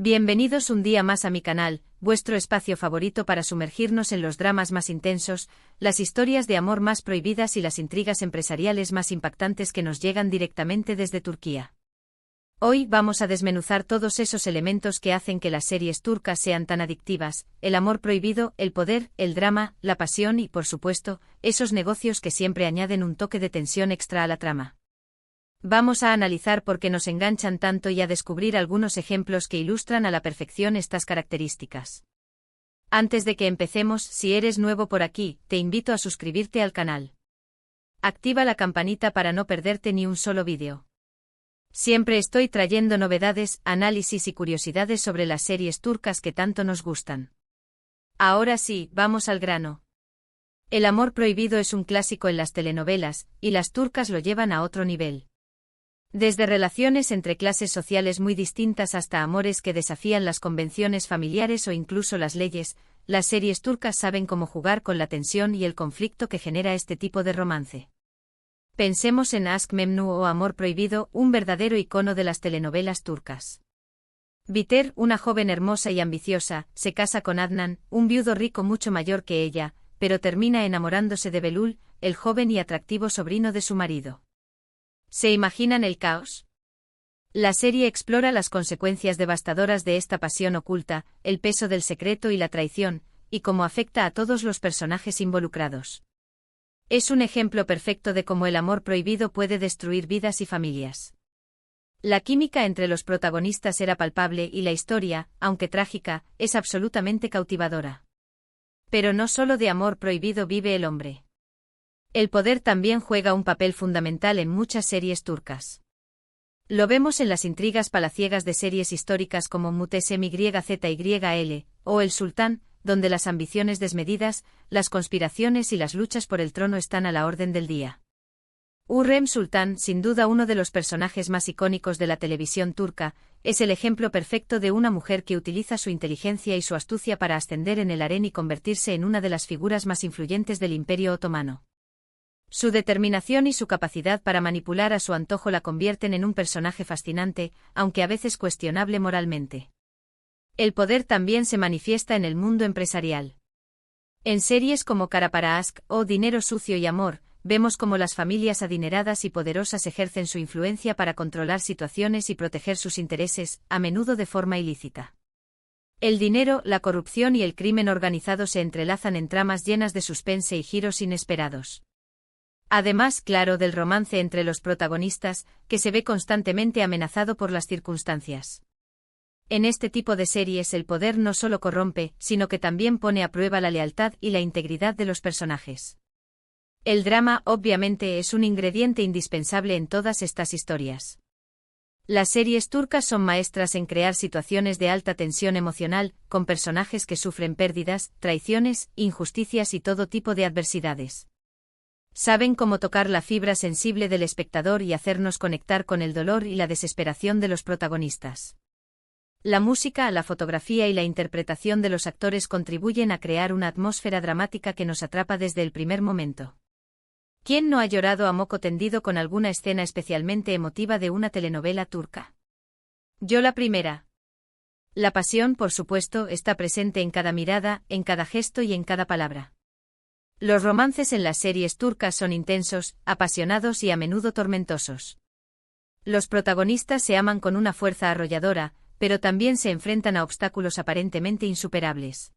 Bienvenidos un día más a mi canal, vuestro espacio favorito para sumergirnos en los dramas más intensos, las historias de amor más prohibidas y las intrigas empresariales más impactantes que nos llegan directamente desde Turquía. Hoy vamos a desmenuzar todos esos elementos que hacen que las series turcas sean tan adictivas: el amor prohibido, el poder, el drama, la pasión y, por supuesto, esos negocios que siempre añaden un toque de tensión extra a la trama. Vamos a analizar por qué nos enganchan tanto y a descubrir algunos ejemplos que ilustran a la perfección estas características. Antes de que empecemos, si eres nuevo por aquí, te invito a suscribirte al canal. Activa la campanita para no perderte ni un solo vídeo. Siempre estoy trayendo novedades, análisis y curiosidades sobre las series turcas que tanto nos gustan. Ahora sí, vamos al grano. El amor prohibido es un clásico en las telenovelas, y las turcas lo llevan a otro nivel. Desde relaciones entre clases sociales muy distintas hasta amores que desafían las convenciones familiares o incluso las leyes, las series turcas saben cómo jugar con la tensión y el conflicto que genera este tipo de romance. Pensemos en Aşk Memnu o Amor Prohibido, un verdadero icono de las telenovelas turcas. Biter, una joven hermosa y ambiciosa, se casa con Adnan, un viudo rico mucho mayor que ella, pero termina enamorándose de Belul, el joven y atractivo sobrino de su marido. ¿Se imaginan el caos? La serie explora las consecuencias devastadoras de esta pasión oculta, el peso del secreto y la traición, y cómo afecta a todos los personajes involucrados. Es un ejemplo perfecto de cómo el amor prohibido puede destruir vidas y familias. La química entre los protagonistas era palpable y la historia, aunque trágica, es absolutamente cautivadora. Pero no solo de amor prohibido vive el hombre. El poder también juega un papel fundamental en muchas series turcas. Lo vemos en las intrigas palaciegas de series históricas como Muhteşem YZYL, o El Sultán, donde las ambiciones desmedidas, las conspiraciones y las luchas por el trono están a la orden del día. Hürrem Sultan, sin duda uno de los personajes más icónicos de la televisión turca, es el ejemplo perfecto de una mujer que utiliza su inteligencia y su astucia para ascender en el harén y convertirse en una de las figuras más influyentes del Imperio Otomano. Su determinación y su capacidad para manipular a su antojo la convierten en un personaje fascinante, aunque a veces cuestionable moralmente. El poder también se manifiesta en el mundo empresarial. En series como Kara para Aşk o Dinero Sucio y Amor, vemos cómo las familias adineradas y poderosas ejercen su influencia para controlar situaciones y proteger sus intereses, a menudo de forma ilícita. El dinero, la corrupción y el crimen organizado se entrelazan en tramas llenas de suspense y giros inesperados. Además, claro, del romance entre los protagonistas, que se ve constantemente amenazado por las circunstancias. En este tipo de series el poder no solo corrompe, sino que también pone a prueba la lealtad y la integridad de los personajes. El drama, obviamente, es un ingrediente indispensable en todas estas historias. Las series turcas son maestras en crear situaciones de alta tensión emocional, con personajes que sufren pérdidas, traiciones, injusticias y todo tipo de adversidades. Saben cómo tocar la fibra sensible del espectador y hacernos conectar con el dolor y la desesperación de los protagonistas. La música, la fotografía y la interpretación de los actores contribuyen a crear una atmósfera dramática que nos atrapa desde el primer momento. ¿Quién no ha llorado a moco tendido con alguna escena especialmente emotiva de una telenovela turca? Yo la primera. La pasión, por supuesto, está presente en cada mirada, en cada gesto y en cada palabra. Los romances en las series turcas son intensos, apasionados y a menudo tormentosos. Los protagonistas se aman con una fuerza arrolladora, pero también se enfrentan a obstáculos aparentemente insuperables.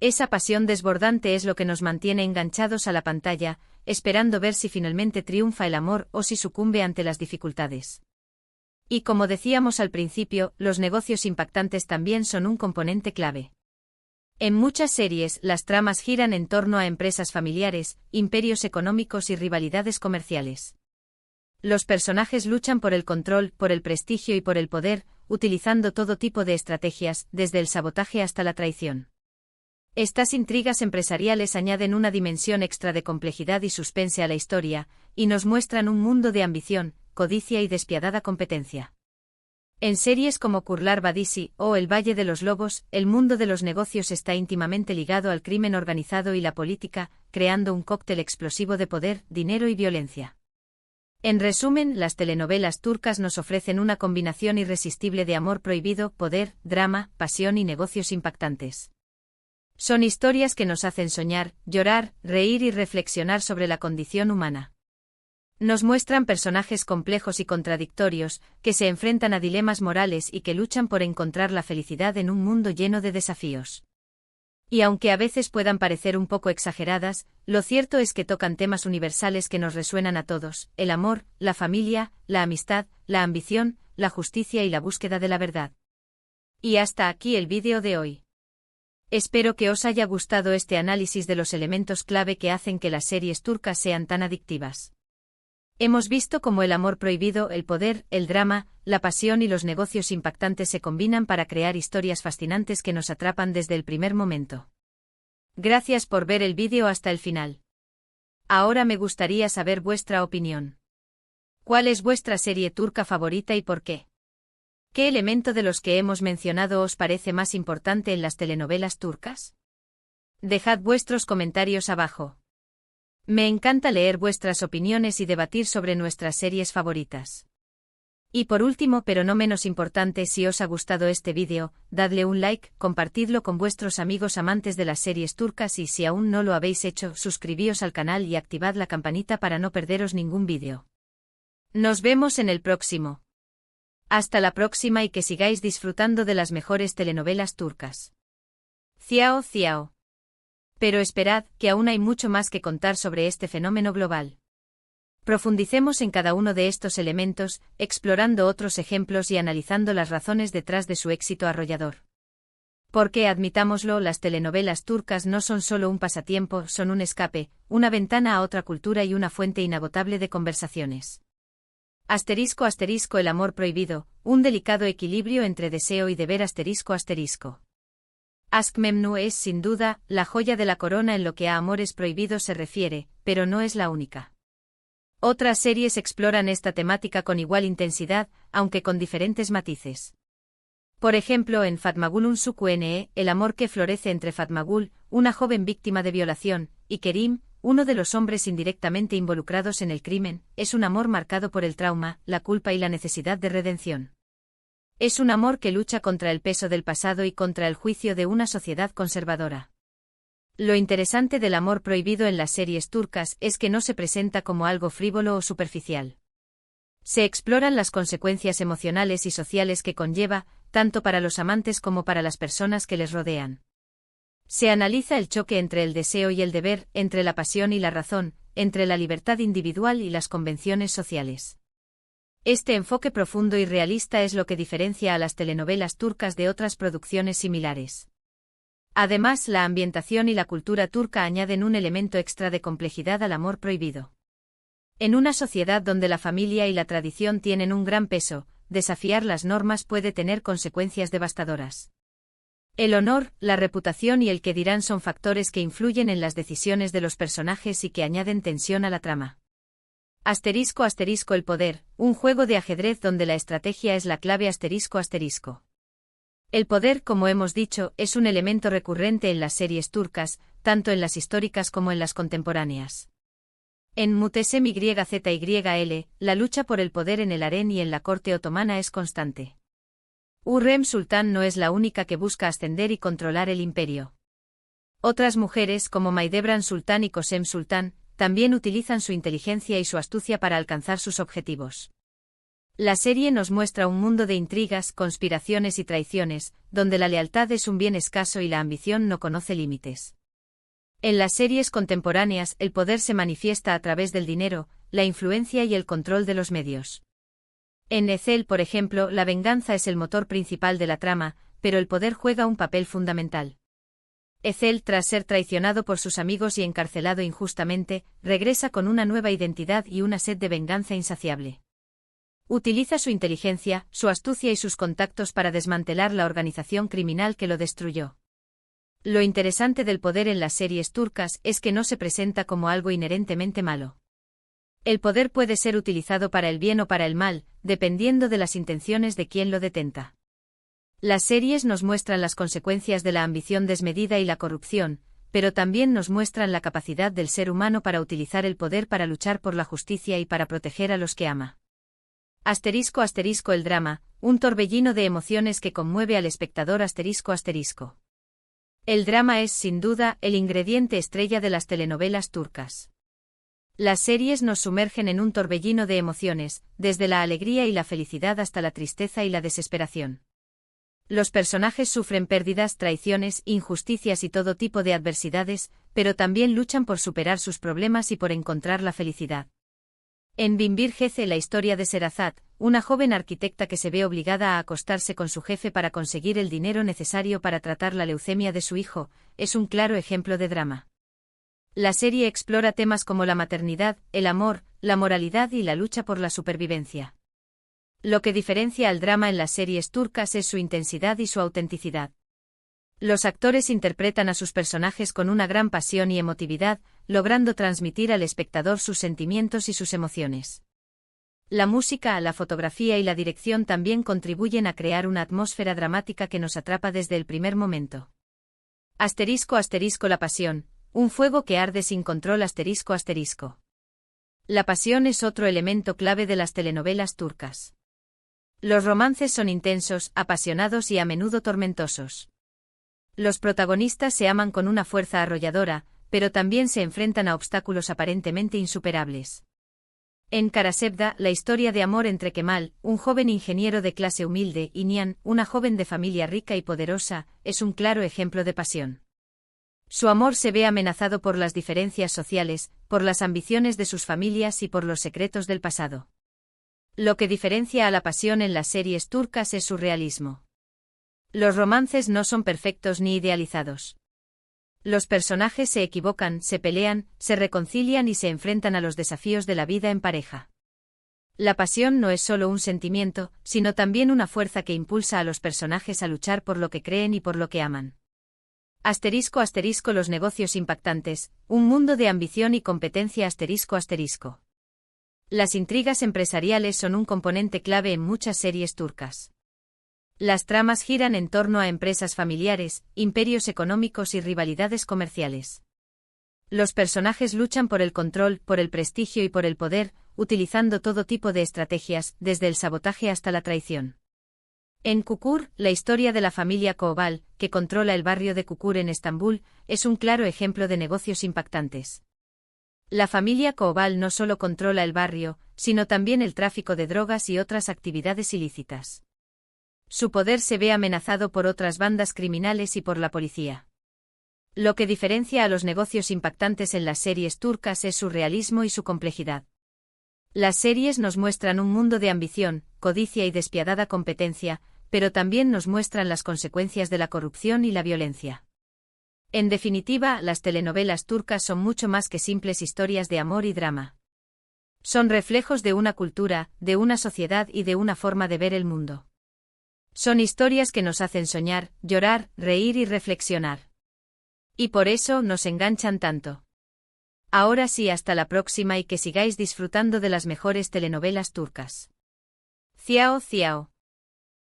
Esa pasión desbordante es lo que nos mantiene enganchados a la pantalla, esperando ver si finalmente triunfa el amor o si sucumbe ante las dificultades. Y como decíamos al principio, los negocios impactantes también son un componente clave. En muchas series, las tramas giran en torno a empresas familiares, imperios económicos y rivalidades comerciales. Los personajes luchan por el control, por el prestigio y por el poder, utilizando todo tipo de estrategias, desde el sabotaje hasta la traición. Estas intrigas empresariales añaden una dimensión extra de complejidad y suspense a la historia, y nos muestran un mundo de ambición, codicia y despiadada competencia. En series como Kurtlar Vadisi o El Valle de los Lobos, el mundo de los negocios está íntimamente ligado al crimen organizado y la política, creando un cóctel explosivo de poder, dinero y violencia. En resumen, las telenovelas turcas nos ofrecen una combinación irresistible de amor prohibido, poder, drama, pasión y negocios impactantes. Son historias que nos hacen soñar, llorar, reír y reflexionar sobre la condición humana. Nos muestran personajes complejos y contradictorios, que se enfrentan a dilemas morales y que luchan por encontrar la felicidad en un mundo lleno de desafíos. Y aunque a veces puedan parecer un poco exageradas, lo cierto es que tocan temas universales que nos resuenan a todos: el amor, la familia, la amistad, la ambición, la justicia y la búsqueda de la verdad. Y hasta aquí el vídeo de hoy. Espero que os haya gustado este análisis de los elementos clave que hacen que las series turcas sean tan adictivas. Hemos visto cómo el amor prohibido, el poder, el drama, la pasión y los negocios impactantes se combinan para crear historias fascinantes que nos atrapan desde el primer momento. Gracias por ver el vídeo hasta el final. Ahora me gustaría saber vuestra opinión. ¿Cuál es vuestra serie turca favorita y por qué? ¿Qué elemento de los que hemos mencionado os parece más importante en las telenovelas turcas? Dejad vuestros comentarios abajo. Me encanta leer vuestras opiniones y debatir sobre nuestras series favoritas. Y por último, pero no menos importante, si os ha gustado este vídeo, dadle un like, compartidlo con vuestros amigos amantes de las series turcas y si aún no lo habéis hecho, suscribíos al canal y activad la campanita para no perderos ningún vídeo. Nos vemos en el próximo. Hasta la próxima y que sigáis disfrutando de las mejores telenovelas turcas. Ciao, ciao. Pero esperad, que aún hay mucho más que contar sobre este fenómeno global. Profundicemos en cada uno de estos elementos, explorando otros ejemplos y analizando las razones detrás de su éxito arrollador. Porque, admitámoslo, las telenovelas turcas no son solo un pasatiempo, son un escape, una ventana a otra cultura y una fuente inagotable de conversaciones. Asterisco asterisco el amor prohibido, un delicado equilibrio entre deseo y deber asterisco asterisco. Aşk Memnu es, sin duda, la joya de la corona en lo que a amores prohibidos se refiere, pero no es la única. Otras series exploran esta temática con igual intensidad, aunque con diferentes matices. Por ejemplo, en Fatmagul Unsukuene, el amor que florece entre Fatmagul, una joven víctima de violación, y Kerim, uno de los hombres indirectamente involucrados en el crimen, es un amor marcado por el trauma, la culpa y la necesidad de redención. Es un amor que lucha contra el peso del pasado y contra el juicio de una sociedad conservadora. Lo interesante del amor prohibido en las series turcas es que no se presenta como algo frívolo o superficial. Se exploran las consecuencias emocionales y sociales que conlleva, tanto para los amantes como para las personas que les rodean. Se analiza el choque entre el deseo y el deber, entre la pasión y la razón, entre la libertad individual y las convenciones sociales. Este enfoque profundo y realista es lo que diferencia a las telenovelas turcas de otras producciones similares. Además, la ambientación y la cultura turca añaden un elemento extra de complejidad al amor prohibido. En una sociedad donde la familia y la tradición tienen un gran peso, desafiar las normas puede tener consecuencias devastadoras. El honor, la reputación y el que dirán son factores que influyen en las decisiones de los personajes y que añaden tensión a la trama. Asterisco asterisco el poder, un juego de ajedrez donde la estrategia es la clave asterisco asterisco. El poder, como hemos dicho, es un elemento recurrente en las series turcas, tanto en las históricas como en las contemporáneas. En Muhteşem YZYL, la lucha por el poder en el harén y en la corte otomana es constante. Hürrem Sultán no es la única que busca ascender y controlar el imperio. Otras mujeres, como Maidebran Sultán y Kösem Sultán, también utilizan su inteligencia y su astucia para alcanzar sus objetivos. La serie nos muestra un mundo de intrigas, conspiraciones y traiciones, donde la lealtad es un bien escaso y la ambición no conoce límites. En las series contemporáneas, el poder se manifiesta a través del dinero, la influencia y el control de los medios. En Ezel, por ejemplo, la venganza es el motor principal de la trama, pero el poder juega un papel fundamental. Ezel, tras ser traicionado por sus amigos y encarcelado injustamente, regresa con una nueva identidad y una sed de venganza insaciable. Utiliza su inteligencia, su astucia y sus contactos para desmantelar la organización criminal que lo destruyó. Lo interesante del poder en las series turcas es que no se presenta como algo inherentemente malo. El poder puede ser utilizado para el bien o para el mal, dependiendo de las intenciones de quien lo detenta. Las series nos muestran las consecuencias de la ambición desmedida y la corrupción, pero también nos muestran la capacidad del ser humano para utilizar el poder para luchar por la justicia y para proteger a los que ama. Asterisco asterisco el drama, un torbellino de emociones que conmueve al espectador asterisco asterisco. El drama es, sin duda, el ingrediente estrella de las telenovelas turcas. Las series nos sumergen en un torbellino de emociones, desde la alegría y la felicidad hasta la tristeza y la desesperación. Los personajes sufren pérdidas, traiciones, injusticias y todo tipo de adversidades, pero también luchan por superar sus problemas y por encontrar la felicidad. En Binbir Gece, la historia de Sherazad, una joven arquitecta que se ve obligada a acostarse con su jefe para conseguir el dinero necesario para tratar la leucemia de su hijo, es un claro ejemplo de drama. La serie explora temas como la maternidad, el amor, la moralidad y la lucha por la supervivencia. Lo que diferencia al drama en las series turcas es su intensidad y su autenticidad. Los actores interpretan a sus personajes con una gran pasión y emotividad, logrando transmitir al espectador sus sentimientos y sus emociones. La música, la fotografía y la dirección también contribuyen a crear una atmósfera dramática que nos atrapa desde el primer momento. Asterisco asterisco la pasión, un fuego que arde sin control asterisco asterisco. La pasión es otro elemento clave de las telenovelas turcas. Los romances son intensos, apasionados y a menudo tormentosos. Los protagonistas se aman con una fuerza arrolladora, pero también se enfrentan a obstáculos aparentemente insuperables. En Karasevda, la historia de amor entre Kemal, un joven ingeniero de clase humilde, y Nihan, una joven de familia rica y poderosa, es un claro ejemplo de pasión. Su amor se ve amenazado por las diferencias sociales, por las ambiciones de sus familias y por los secretos del pasado. Lo que diferencia a la pasión en las series turcas es su realismo. Los romances no son perfectos ni idealizados. Los personajes se equivocan, se pelean, se reconcilian y se enfrentan a los desafíos de la vida en pareja. La pasión no es solo un sentimiento, sino también una fuerza que impulsa a los personajes a luchar por lo que creen y por lo que aman. Asterisco asterisco los negocios impactantes, un mundo de ambición y competencia asterisco asterisco. Las intrigas empresariales son un componente clave en muchas series turcas. Las tramas giran en torno a empresas familiares, imperios económicos y rivalidades comerciales. Los personajes luchan por el control, por el prestigio y por el poder, utilizando todo tipo de estrategias, desde el sabotaje hasta la traición. En Kukur, la historia de la familia Koval, que controla el barrio de Kukur en Estambul, es un claro ejemplo de negocios impactantes. La familia Koval no solo controla el barrio, sino también el tráfico de drogas y otras actividades ilícitas. Su poder se ve amenazado por otras bandas criminales y por la policía. Lo que diferencia a los negocios impactantes en las series turcas es su realismo y su complejidad. Las series nos muestran un mundo de ambición, codicia y despiadada competencia, pero también nos muestran las consecuencias de la corrupción y la violencia. En definitiva, las telenovelas turcas son mucho más que simples historias de amor y drama. Son reflejos de una cultura, de una sociedad y de una forma de ver el mundo. Son historias que nos hacen soñar, llorar, reír y reflexionar. Y por eso nos enganchan tanto. Ahora sí, hasta la próxima y que sigáis disfrutando de las mejores telenovelas turcas. Ciao, ciao.